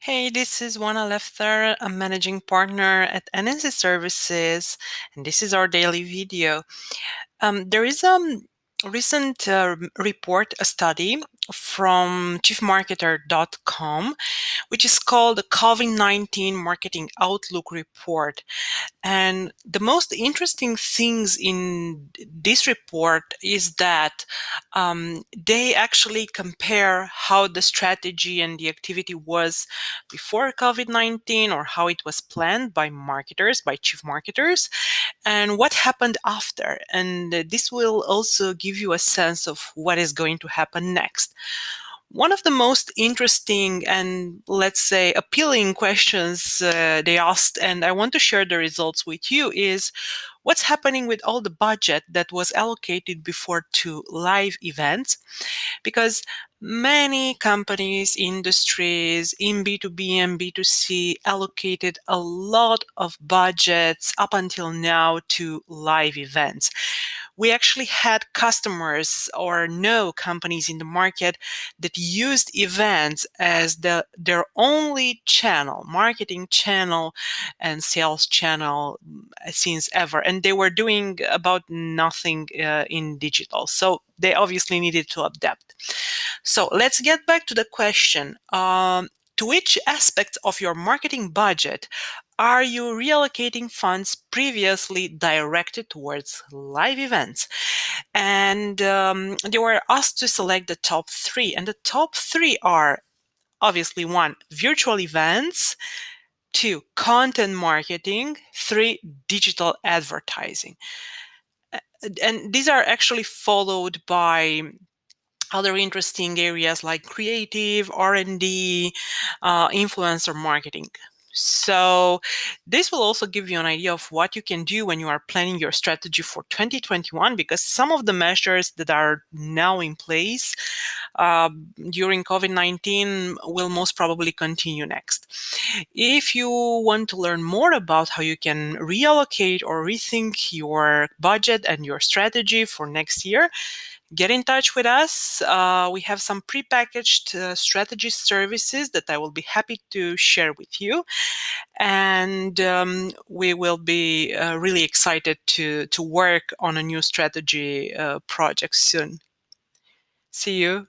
Hey, this is Juana Lefter, a managing partner at NNC Services, and this is our daily video. There is a recent report, a study from ChiefMarketer.com, which is called the COVID-19 Marketing Outlook Report. And the most interesting things in this report is that they actually compare how the strategy and the activity was before COVID-19 or how it was planned by marketers, by chief marketers, and what happened after. And this will also give you a sense of what is going to happen next. One of the most interesting and, let's say, appealing questions they asked, and I want to share the results with you, is what's happening with all the budget that was allocated before to live events? Because many companies, industries in B2B and B2C allocated a lot of budgets up until now to live events. We actually had customers or know companies in the market that used events as their only channel, marketing channel and sales channel since ever. And they were doing about nothing in digital. So they obviously needed to adapt. So let's get back to the question. To which aspects of your marketing budget are you reallocating funds previously directed towards live events? And they were asked to select the top three. And the top three are obviously one, virtual events, two, content marketing, three, digital advertising. And these are actually followed by other interesting areas like creative, R&D, influencer marketing. So this will also give you an idea of what you can do when you are planning your strategy for 2021, because some of the measures that are now in place during COVID-19 will most probably continue next. If you want to learn more about how you can reallocate or rethink your budget and your strategy for next year, get in touch with us. We have some prepackaged strategy services that I will be happy to share with you. And we will be really excited to work on a new strategy project soon. See you.